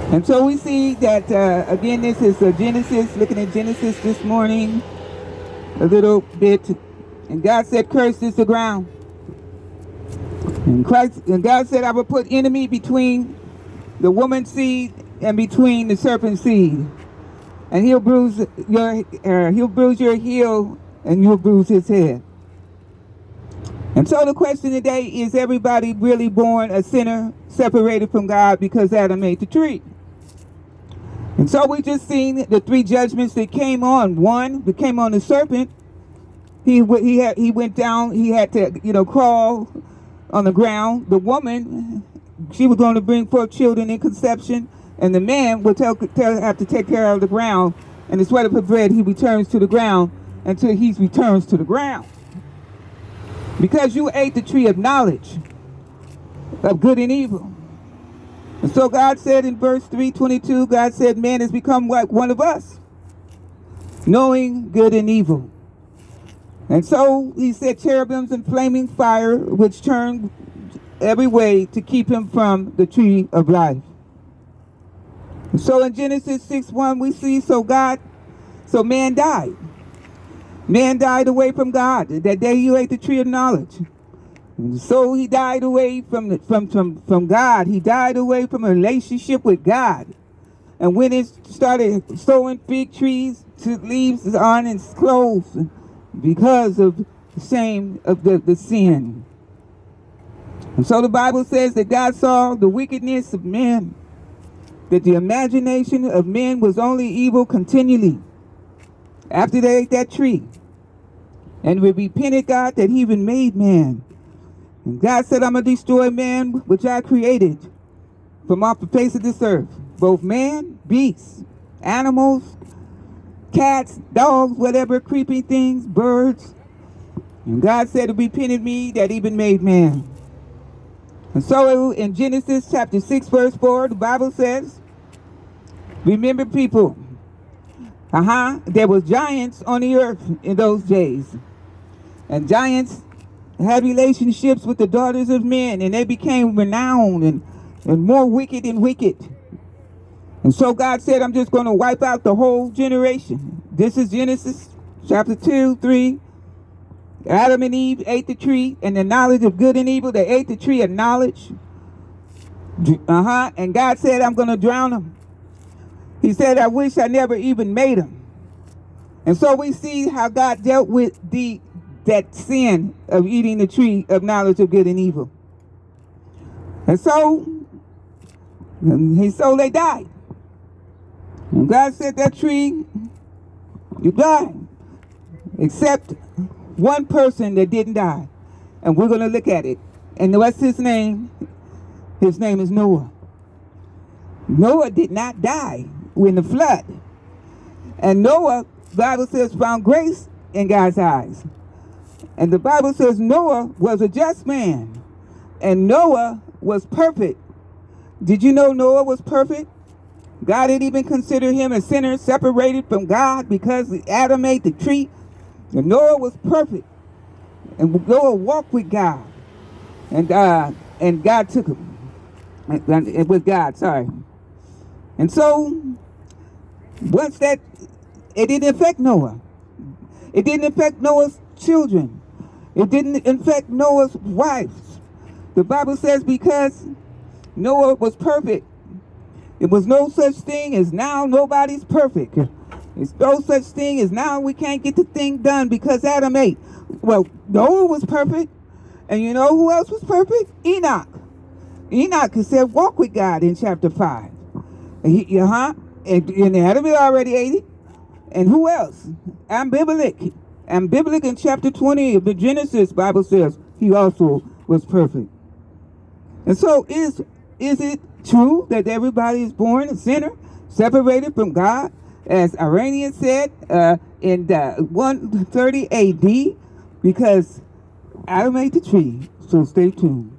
And so we see that, again, this is Genesis, looking at Genesis this morning a little bit. And God said, cursed is the ground. And God said, I will put enemy between the woman's seed and between the serpent's seed. And he'll bruise your heel, and you'll bruise his head. And so the question today is, everybody really born a sinner, separated from God because Adam ate the tree? And so we just seen the three judgments that came on. One that came on the serpent. He went down. He had to crawl on the ground. The woman, she was going to bring forth children in conception, and the man would have to take care of the ground. And the sweat of her bread, he returns to the ground until he returns to the ground. Because you ate the tree of knowledge of good and evil. And so God said in verse 3:22, God said, man has become like one of us, knowing good and evil. And so he said, cherubims and flaming fire, which turned every way to keep him from the tree of life. And so in Genesis 6:1, we see, so man died. Man died away from God. That day you ate the tree of knowledge. And so he died away from God. He died away from a relationship with God. And when it started sowing fig trees to leaves on his clothes because of the shame of the sin. And so the Bible says that God saw the wickedness of men, that the imagination of men was only evil continually after they ate that tree. And we repented God that he even made man. And God said, I'm going to destroy man which I created from off the face of this earth. Both man, beasts, animals, cats, dogs, whatever, creeping things, birds. And God said, it repented me that even made man. And so in Genesis chapter 6 verse 4, the Bible says, remember people, there was giants on the earth in those days. And giants had relationships with the daughters of men, and they became renowned and more wicked and wicked. And so God said, I'm just going to wipe out the whole generation. This is Genesis chapter 2, 3. Adam and Eve ate the tree, and the knowledge of good and evil. They ate the tree of knowledge. And God said, I'm going to drown them. He said, I wish I never even made them. And so we see how God dealt with that sin of eating the tree of knowledge of good and evil. And so they died. And God said, that tree, you died. Except one person that didn't die. And we're going to look at it. And what's his name? His name is Noah. Noah did not die in the flood. And Noah, the Bible says, found grace in God's eyes. And the Bible says Noah was a just man. And Noah was perfect. Did you know Noah was perfect? God didn't even consider him a sinner separated from God because Adam ate the tree. And Noah was perfect. And Noah walked with God. And God took him. With God, sorry. And so, once that, it didn't affect Noah. It didn't affect Noah's children. It didn't affect Noah's wives. The Bible says because Noah was perfect, there was no such thing as now nobody's perfect. There's no such thing as now we can't get the thing done because Adam ate. Well, Noah was perfect. And you know who else was perfect? Enoch. Enoch said walk with God in chapter 5. And Adam had already ate it. And who else? Abimelech. Abimelech in chapter 20 of the Genesis, Bible says he also was perfect. And so is it true that everybody is born a sinner, separated from God, as Iranian said in 130 AD, because Adam ate the tree? So stay tuned.